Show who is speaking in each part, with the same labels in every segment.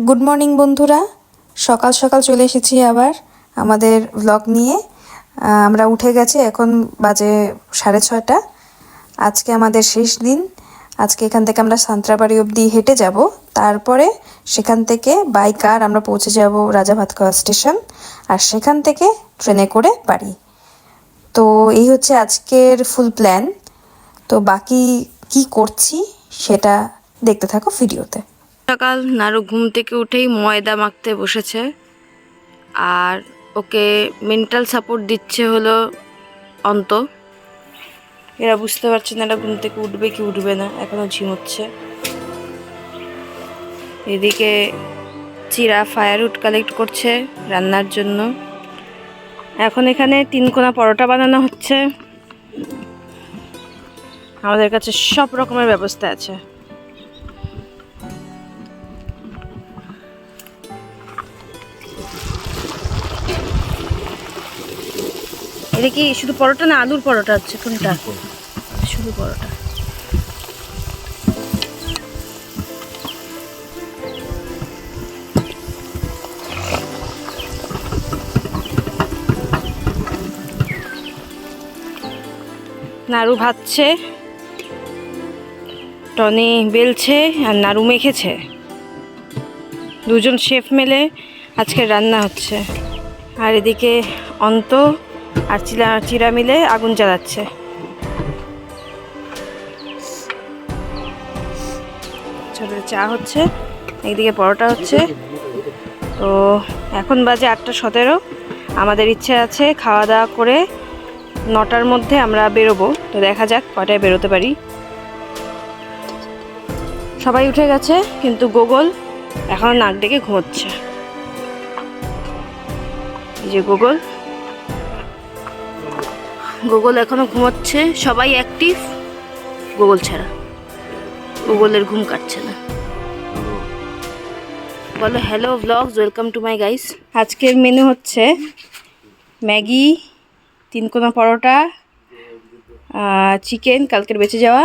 Speaker 1: Good morning বন্ধুরা, সকাল সকাল চলে এসেছি আবার আমাদের ব্লগ নিয়ে। আমরা উঠে গেছি, এখন বাজে 6:30। আজকে আমাদের শেষ দিন। আজকে এখান থেকে আমরা সান্ত্রাবাড়ি অবধি হেঁটে যাব, তারপরে সেখান থেকে বাই কার আমরা পৌঁছে যাব রাজাভাতখাওয়া স্টেশন, আর সেখান থেকে ট্রেনে করে বাড়ি। তো এই হচ্ছে আজকের ফুল প্ল্যান। তো বাকি কি করছি সেটা দেখতে থাকো ভিডিওতে।
Speaker 2: সকাল নারু ঘুম থেকে উঠেই ময়দা মাখতে বসেছে, আর ওকে মেন্টাল সাপোর্ট দিচ্ছে হলো অন্ত। এরা বুঝতে পারছে না এরা ঘুম থেকে উঠবে কি উঠবে না, এখনো ঝিমোচ্ছে। এদিকে চিরা ফায়ারউড কালেক্ট করছে রান্নার জন্য। এখন এখানে 3 কোনা পরোটা বানানো হচ্ছে। আমাদের কাছে সব রকমের ব্যবস্থা আছে। এটা কি শুধু পরোটা না আলুর পরোটা হচ্ছে? কোনটা? শুধু পরোটা। নাড়ু ভাজছে, টনি বেলছে, আর নাড়ু মেখেছে। দুজন শেফ মেলে আজকে রান্না হচ্ছে। আর এদিকে অন্ত আর চিরা মিলে আগুন জ্বালাচ্ছে। ছোট চা হচ্ছে, একদিকে পরোটা হচ্ছে। তো এখন বাজে 8:17। আমাদের ইচ্ছে আছে খাওয়া দাওয়া করে 9টার মধ্যে আমরা বেরোবো। তো দেখা যাক কয়টায় বেরোতে পারি। সবাই উঠে গেছে, কিন্তু গোগল এখন নাক ডেকে ঘুমোচ্ছে। এই যে গোগল এখনো ঘুমোচ্ছে। সবাই অ্যাক্টিভ, গোগল ছাড়া। গোগলের ঘুম কাটছে না। বলো hello vlogs, welcome to my guys. আজকের মেনু হচ্ছে ম্যাগি, 3 কোনা পরোটা, চিকেন কালকের বেঁচে যাওয়া,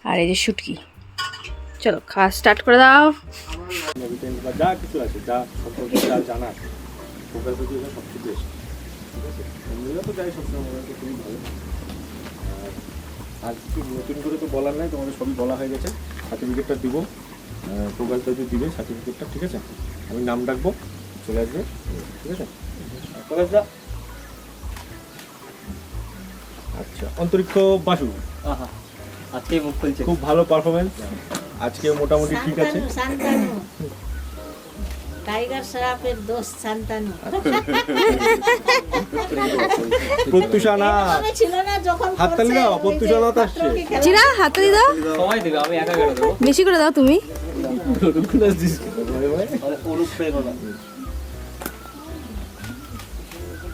Speaker 2: আর এই যে শুটকি। চলো খাওয়া স্টার্ট করে দাও।
Speaker 3: যা কিছু আছে, যা সম্পর্কে যা জানা আছে, ফোকাস যদি এটা সব কিছু এসে বন্ধুরা তো যাই সবসময় মনে হয় খুবই ভালো। আর কিছু নতুন করে তো বলার নাই, তোমাদের সবই বলা হয়ে গেছে। সার্টিফিকেটটা দিব, প্রোগ্রামটা যদি দিবে সার্টিফিকেটটা, ঠিক আছে? আমি নাম ডাকবো, চলে আসবে, ঠিক আছে? কলেজ যা। আচ্ছা, অন্তরিক্ষ বাসু,
Speaker 4: আজকে মুখ খুলছে,
Speaker 3: খুব ভালো পারফরমেন্স আজকে, মোটামুটি ঠিক আছে।
Speaker 5: টাইগার শ্রফের দোষ শান্তানু।
Speaker 3: প্রত্যুষা না
Speaker 5: ছিল না যখন
Speaker 3: হাততালি দাও, প্রত্যুষা না আসছে।
Speaker 2: চিরা হাততালি দাও,
Speaker 4: সময় দেবে, আমি একা করে দেবো।
Speaker 2: বেশি করে দাও তুমি।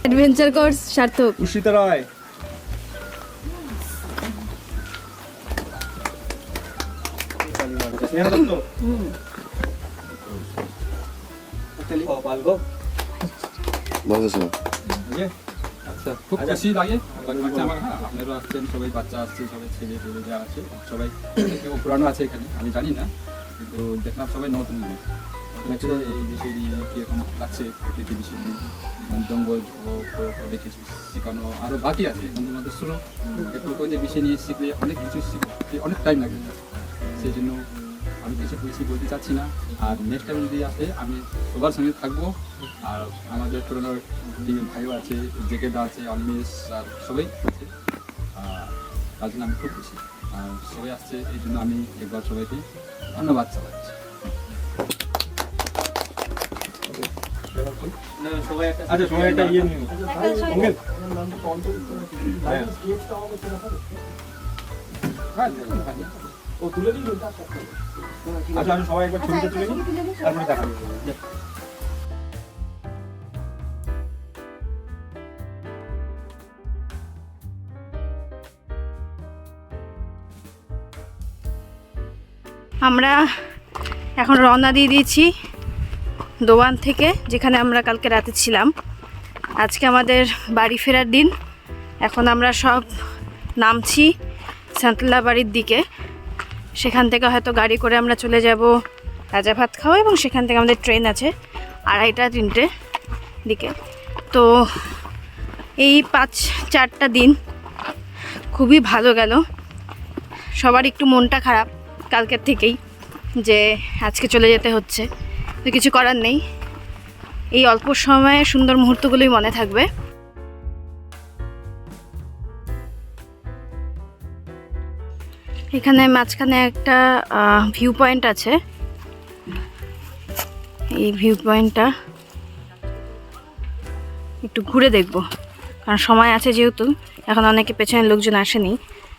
Speaker 2: অ্যাডভেঞ্চার কোর্স সার্থক।
Speaker 3: উষিতা রায়, স্নেহা দত্ত,
Speaker 6: আচ্ছা, খুব খুশি লাগে বাচ্চা আমার। হ্যাঁ, আপনারও আসছেন, সবাই বাচ্চা আসছে, সবাই ছেলে পেলে যা আছে সবাই। কেউ পুরানো আছে এখানে, আমি জানি না, কিন্তু দেখলাম সবাই নতুন মানুষ। এই বিষয় নিয়ে কীরকম লাগছে, প্রকৃতি বিষয় নিয়ে জঙ্গল দেখেছি, শেখানো আরও বাকি আছে। এখন তোমাদের শুরু একটু যে বিষয় নিয়ে শিখলে অনেক কিছু শিখতে অনেক টাইম লাগে। সেই জন্য আমি কিছু বেশি বলতে চাচ্ছি না। আর নেক্সট টাইম যদি আসে আমি সবার সঙ্গে থাকবো। আর আমাদের পুরোনো টিমের ভাইও আছে, জেকেদা আছে, অনিমেষ, আর সবাই আছে। তার জন্য আমি খুব খুশি। আর সবাই আসছে, এই জন্য আমি একবার সবাইকে ধন্যবাদ জানাচ্ছি।
Speaker 3: আচ্ছা সময় একটা ইয়ে নিন। ও তুলে দিন। আচ্ছা সবাই একবার ছবিটা তুলে নিন, তারপরে দেখা যাবে।
Speaker 2: আমরা এখন রওনা দিয়ে দিয়েছি দোয়ান থেকে, যেখানে আমরা কালকে রাতে ছিলাম। আজকে আমাদের বাড়ি ফেরার দিন। এখন আমরা সব নামছি সান্তলা বাড়ির দিকে। সেখান থেকে হয়তো গাড়ি করে আমরা চলে যাব রাজা ভাত খাওয়া, এবং সেখান থেকে আমাদের ট্রেন আছে 2:30-3টে দিকে। তো এই 4টা দিন খুবই ভালো গেল। সবার একটু মনটা খারাপ কালকের থেকেই যে আজকে চলে যেতে হচ্ছে, তো কিছু করার নেই। এই অল্প সময়ে সুন্দর মুহূর্তগুলোই মনে থাকবে। এখানে মাঝখানে একটা ভিউ পয়েন্ট আছে। এই ভিউ পয়েন্টটা একটু ঘুরে দেখব, কারণ সময় আছে যেহেতু, এখন অনেকে পেছনের লোকজন আসেনি,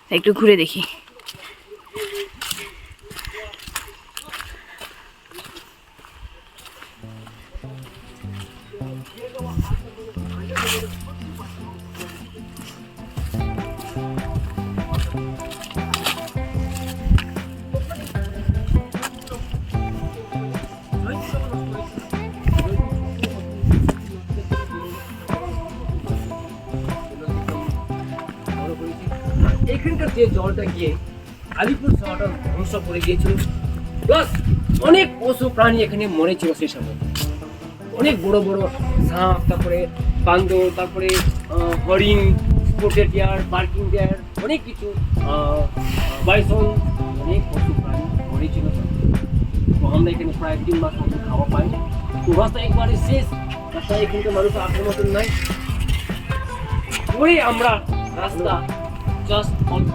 Speaker 2: তাই একটু ঘুরে দেখি।
Speaker 7: এখানকার যে জলটা গিয়ে আলিপুর শহরটা ধ্বংস করে গিয়েছিল, প্লাস অনেক পশু প্রাণী এখানে মরেছিল সেই সময়। অনেক বড় বড় সাপ, তারপরে বান্দর, তারপরে হরিণ, স্পোর্টেড ডিয়ার, বার্কিং ডিয়ার, অনেক কিছু, বাইসন, অনেক পশু প্রাণী মরেছিল। তো আমরা এখানে প্রায় 3 মাস মতো খাওয়া পাই। তো রাস্তা একবারে শেষ, রাস্তায় এখানকার মানুষ আসার মতন নাই। ওই আমরা রাস্তা জাস্ট অল্প।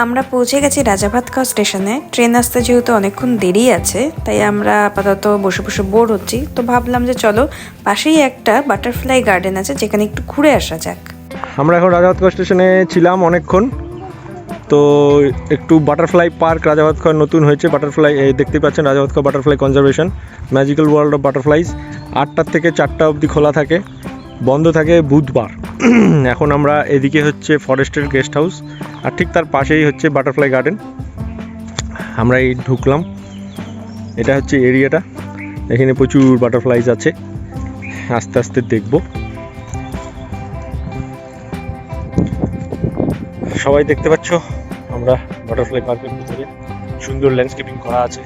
Speaker 1: আমরা পৌঁছে গেছি রাজাভাতখাওয়া স্টেশনে। ট্রেন আসতে যেহেতু অনেকক্ষণ দেরি আছে, তাই আমরা আপাতত বসে বসে বোর হচ্ছি। তো ভাবলাম যে চলো, পাশেই একটা বাটারফ্লাই গার্ডেন আছে, যেখানে একটু ঘুরে আসা যাক।
Speaker 3: আমরা এখন রাজাভাতখাওয়া স্টেশনে ছিলাম অনেকক্ষণ। তো একটু বাটারফ্লাই পার্ক রাজাভাতখাওয়া নতুন হয়েছে, বাটারফ্লাই দেখতে পাচ্ছেন, Rajabhatkhawa butterfly conservation magical world of butterflies. 8টা থেকে 4টা অবধি খোলা থাকে, বন্ধ থাকে বুধবার। এখন আমরা এদিকে হচ্ছে ফরেস্টের গেস্ট হাউস, আর ঠিক তার পাশেই হচ্ছে বাটারফ্লাই গার্ডেন। আমরা এই ঢুকলাম, এটা হচ্ছে এরিয়াটা। এখানে প্রচুর বাটারফ্লাইজ আছে, আস্তে আস্তে দেখব। সবাই দেখতে পাচ্ছ, আমরা বাটারফ্লাই পার্কের ভিতরে সুন্দর ল্যান্ডস্কেপিং করা আছে।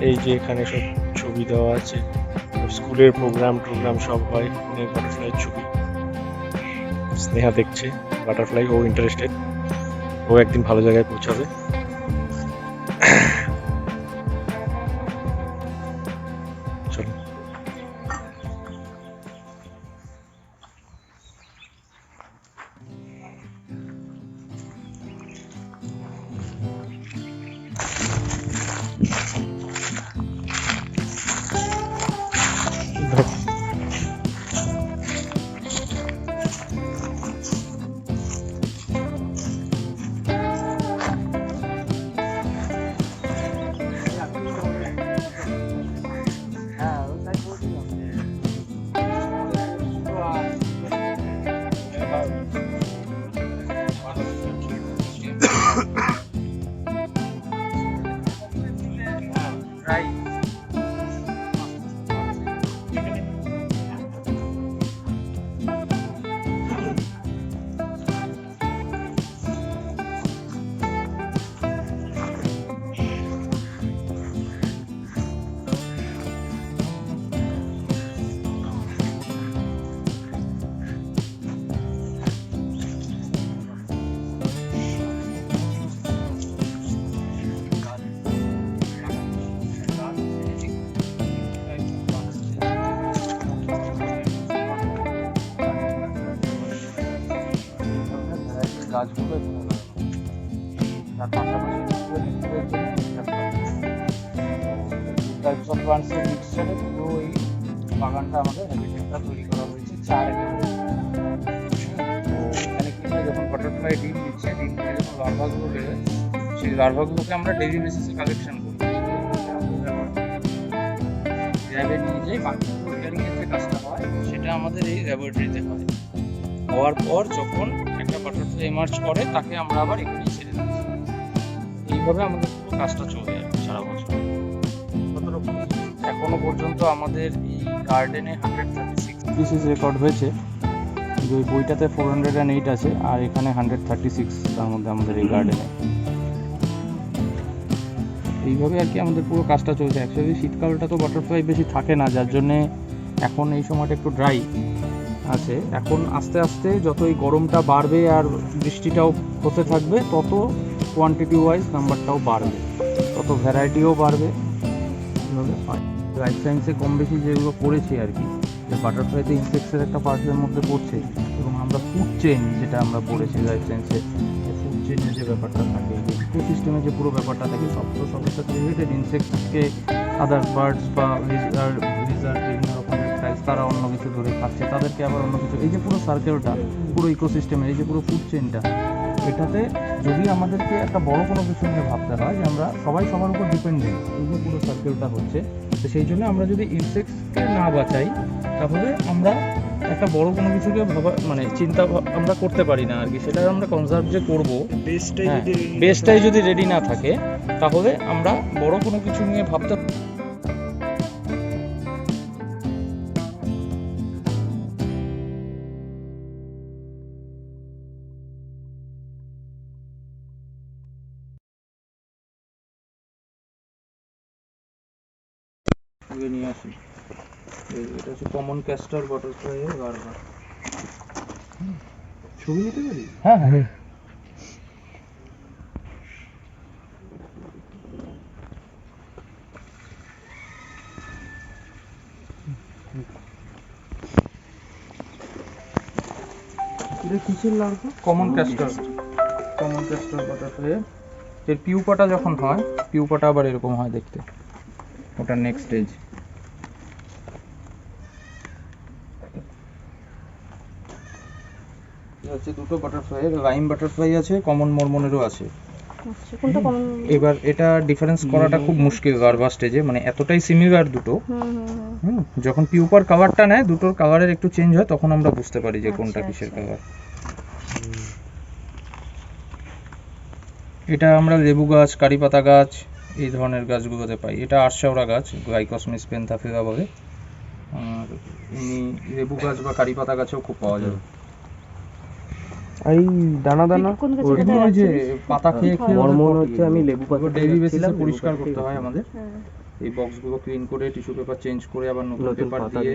Speaker 3: এই যে এখানে সব ছবি দেওয়া আছে, স্কুলের প্রোগ্রাম সব হয়, অনেক বাটারফ্লাইয়ের ছবি। স্নেহা দেখছে বাটারফ্লাই, ও ইন্টারেস্টেড, ও একদিন ভালো জায়গায় পৌঁছাবে। চলো।
Speaker 8: গাছগুলো এখানে তার পাশাপাশি টাইপস অফ প্লান্টসের মিক্সচারে পুরো এই বাগানটা আমাদের হ্যাবিটেটটা তৈরি করা হয়েছে 4 একর। তো এখানে কি হয়, যখন বাটারফ্লাই ডিম দিচ্ছে, ডিম থেকে যখন লার্ভাগুলো বেরোয়, সেই লার্ভাগুলোকে আমরা ডেইলি বেসিসে কালেকশন করি, ল্যাবে নিয়ে যাই। বাকিগুলো রিয়ারিংয়ের যে কাজটা হয় সেটা আমাদের এই ল্যাবরেটরিতে হয়। হওয়ার পর যখন একটা বাটারফ্লাই এমার্জ করে, তাকে আমরা আবার এখানে ছেড়ে দিই। এইভাবে আমাদের পুরো কাজটা চলে যায় সারা বছর। এখনো পর্যন্ত আমাদের এই গার্ডেনে 136 স্পিসিস রেকর্ড হয়েছে, যে ওই বইটাতে 408 আছে আর এখানে 136 তার মধ্যে আমাদের এই গার্ডেনে। এইভাবে আর কি আমাদের পুরো কাজটা চলছে। অ্যাকচুয়ালি শীতকালটা তো বাটারফ্লাই বেশি থাকে না, যার জন্যে এখন এই সময়টা একটু ড্রাই আছে। এখন আস্তে আস্তে যত এই গরমটা বাড়বে আর বৃষ্টিটাও হতে থাকবে, তত কোয়ান্টিটি ওয়াইজ নাম্বারটাও বাড়বে, তত ভ্যারাইটিও বাড়বে। এইভাবে হয়। লাইফ সায়েন্সে কম বেশি যেগুলো পড়েছি আর কি, যে বাটারফ্লাইতে ইনসেক্টসের একটা পার্টের মধ্যে পড়ছে, এবং আমরা ফুড চেইন যেটা আমরা পড়েছি লাইফ সায়েন্সে, ফুড চেইনের যে ব্যাপারটা থাকে, যে ইকোসিস্টেমে যে পুরো ব্যাপারটা থাকে, সব তো সবের সাথে রিলেটেড। ইনসেক্টসকে আদার বার্ডস বা লিজার্ড বিভিন্ন রকমের টাইপস তারা অন্য কিছু ধরে খাচ্ছে, তাদেরকে আবার অন্য কিছু, এই যে পুরো সার্কেলটা, পুরো ইকোসিস্টেমের এই যে পুরো ফুড চেইনটা, এটাতে যদি আমাদেরকে একটা বড় কোনো কিছু নিয়ে ভাবতে হয় যে আমরা সবাই সবার উপর ডিপেন্ডেন্ট, এই যে পুরো সার্কেলটা হচ্ছে, তো সেই জন্য আমরা যদি ইনসেক্টসকে না বাঁচাই তাহলে আমরা একটা বড় কোনো কিছুকে ভাবা মানে চিন্তা আমরা করতে পারি না আর কি। সেটা আমরা কনজার্ভ যে করবো, বেসটাই যদি রেডি না থাকে তাহলে আমরা বড় কোনো কিছু নিয়ে ভাবতে নিয়ে আসি। এটা হচ্ছে কমন ক্যাস্টার বাটারফ্লাই এর গার্বার। ছবি নিতে পারি? হ্যাঁ হ্যাঁ। এটা কিসের লার্ভা? কমন ক্যাস্টার বাটারফ্লাই এর পিউপাটা যখন হয়, পিউপাটা আবার এরকম হয় দেখতে, ওটা নেক্সট স্টেজ। হচ্ছে দুটো বাটারফ্লাই, লাইম বাটারফ্লাই আছে, কমন মরমনেরও আছে। এবার এটা ডিফারেন্স করাটা খুব মুশকিল গার্বা স্টেজে, মানে এতটাই সিমিলার দুটো। যখন পিউপার কালারটা নেয়, দুটোর কালারের একটু চেঞ্জ হয়, তখন আমরা বুঝতে পারি যে কোনটা কিসের কালার। এটা আমরা লেবু গাছ, কারি পাতা গাছ, এই ধরনের গাছগুলোতে পাই। এটা আরশাওড়া গাছ, গ্লাইকসমিস পেন্থাফিলা বলে। আর এমনি লেবু গাছ বা কারি পাতা গাছেও খুব পাওয়া যাবে।
Speaker 7: এই দানা দানা
Speaker 8: ওই যে পাতা খেয়ে খেয়ে
Speaker 7: মরমর হচ্ছে, আমি লেবু পাতা
Speaker 8: ডেইলি বেসিসে পরিষ্কার করতে হয় আমাদের। এই বক্সগুলো ক্লিন করে টিস্যু পেপার চেঞ্জ করে আবার নতুন পেপার দিয়ে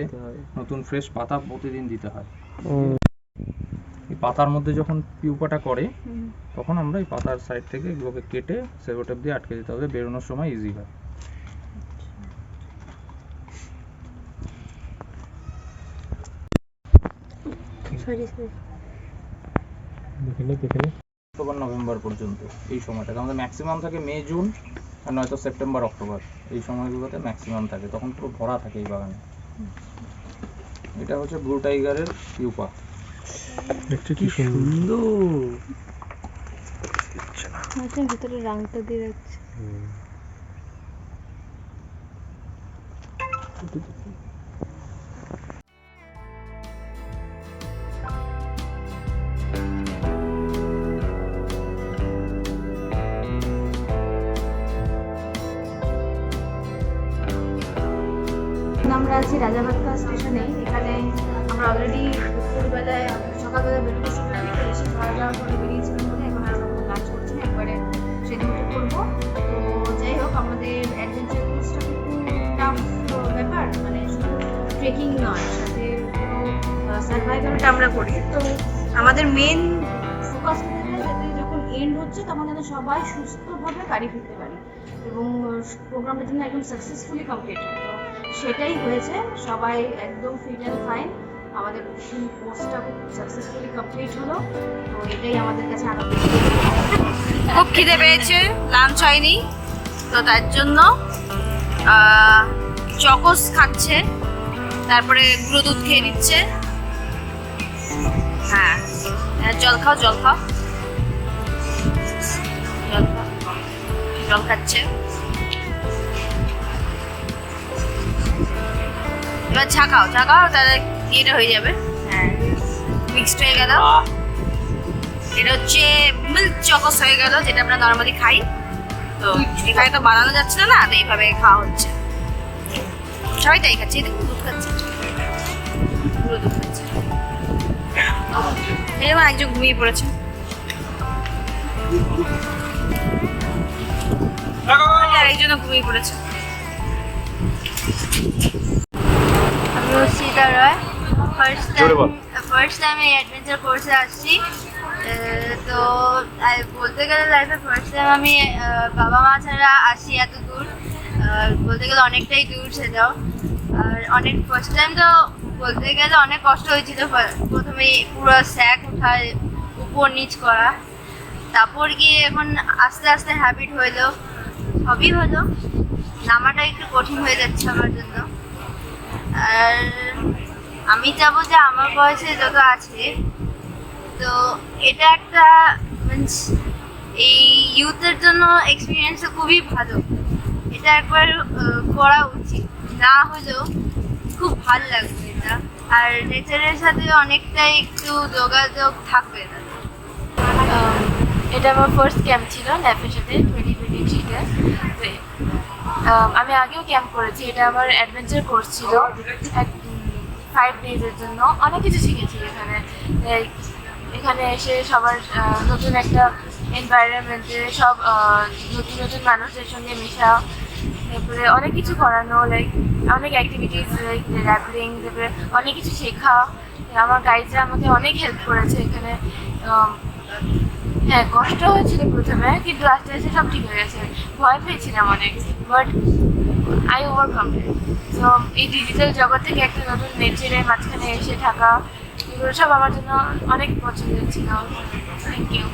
Speaker 8: নতুন ফ্রেশ পাতা প্রতিদিন দিতে হয়। এই পাতার মধ্যে যখন পিউপাটা করে, তখন আমরা এই পাতার সাইড থেকে এগুলোকে কেটে সেলোটেপ দিয়ে আটকে দিতে হবে, বেরোনোর সময় ইজি হয়। অক্টোবর নভেম্বর পর্যন্ত এই সময়টাতে আমাদের ম্যাক্সিমাম থাকে মে জুন, আর নয়তো সেপ্টেম্বর অক্টোবর, এই সময়গুলোতে ম্যাক্সিমাম থাকে, তখন পুরো ভরা থাকে এই বাগানে। এটা হচ্ছে ব্লু টাইগারের পিউপা।
Speaker 7: কি সুন্দর,
Speaker 2: ভিতরে রংটা দিয়ে রাখছে।
Speaker 1: আমরা আছি রাজাভাতকা স্টেশনে। এখানে আমরা অলরেডি দুপুরবেলায় সকালবেলা বেরোতে শুরু করি, এসে খাওয়া দাওয়া করে বেরিয়েছিলাম বলে এখন আর আমরা লাঞ্চ করছি না, একবারে সেদিন উঠে করবো। তো যাই হোক, আমাদের অ্যাডভেঞ্চার কোর্সটা কিন্তু টাফ ব্যাপার, মানে শুধু ট্রেকিং নয়, সাথে পুরো সার্ভাইভালটা আমরা করি। তো আমাদের মেন ফোকাস থাকে যাতে যখন এন্ড হচ্ছে তখন যেন সবাই সুস্থভাবে বাড়ি ফিরতে পারি এবং প্রোগ্রামটা যেন একদম সাকসেসফুলি কমপ্লিট হয়। তো সেটাই হয়েছে, সবাই একদম ফিট অ্যান্ড ফাইন। আমাদের কোর্সটা খুব সাকসেসফুলি কমপ্লিট হলো, তো এটাই আমাদের কাছে আনন্দ।
Speaker 2: খুব খিদে পেয়েছে, লাঞ্চ হয়নি, তো তার জন্য চকোস খাচ্ছে, তারপরে গুঁড়ো দুধ খেয়ে নিচ্ছে। হ্যাঁ, জল খাও, জল খাচ্ছে। এবার ছাকাও তাহলে ইয়েটা হয়ে যাবে। হ্যাঁ, মিক্সড হয়ে গেল। এটা হচ্ছে মিল্ক চকোস হয়ে গেল, যেটা আমরা নর্মালি খাই। তো এখানে তো বানানো যাচ্ছে না, তো এইভাবে খাওয়া হচ্ছে। সবাই তাই খাচ্ছে, দেখুন দুধ খাচ্ছে, পুরো দুধ খাচ্ছে। এই যেমন একজন ঘুমিয়ে পড়েছে। আর একজনও ঘুমিয়ে পড়েছে।
Speaker 9: আমি রশ্মিতা রয়,
Speaker 3: জোরে বল।
Speaker 9: ফার্স্ট টাইম এই অ্যাডভেঞ্চার কোর্সে আসছি। তো বলতে গেলে লাইফে ফার্স্ট টাইম আমি বাবা মা ছাড়া আসি এত দূর। বলতে গেলে অনেকটাই দূর সেটাও। আর অনেক ফার্স্ট টাইম তো বলতে গেলে অনেক কষ্ট হয়েছিল। প্রথমে পুরো স্যাক উঠায় উপর নিচ করা, তারপর গিয়ে এখন আস্তে আস্তে হ্যাবিট হইলো, সবই হলো। নামাটা একটু কঠিন হয়ে যাচ্ছে আমার জন্য। আর আমি চাবো যে আমার বয়সে যত আছে, তো এটা একটা মিন্স এই ইউথের জন্য এক্সপিরিয়েন্সটা খুবই ভালো। এটা একবার করা উচিত, না হলেও খুব ভালো লাগবে এটা। আর নেচারের সাথে অনেকটাই একটু যোগাযোগ থাকবে না।
Speaker 10: এটা আমার ফার্স্ট ক্যাম্প ছিল ন্যাপের সাথে 2023-তে। আমি আগেও ক্যাম্প করেছি। এটা আমার অ্যাডভেঞ্চার কোর্স ছিল 5 ডেজের জন্য। অনেক কিছু শিখেছি এখানে। এখানে এসে সবার নতুন একটা এনভায়রনমেন্টে সব নতুন নতুন মানুষদের সঙ্গে মেশা, তারপরে অনেক কিছু করানো, লাইক অনেক অ্যাক্টিভিটিস, লাইক র্যাপলিং, তারপরে অনেক কিছু শেখা। আমার গাইডরা আমাকে অনেক হেল্প করেছে এখানে। হ্যাঁ, কষ্ট হয়েছিল প্রথমে, কিন্তু আস্তে আস্তে সব ঠিক হয়ে গেছে। ভয় পেয়েছিলাম অনেক, বাট আই ওভারকাম ইট। তো এই ডিজিটাল জগৎ থেকে একটা নতুন নেচারের মাঝখানে এসে থাকা, এগুলো সব আমার জন্য অনেক পছন্দের ছিল। Thank you.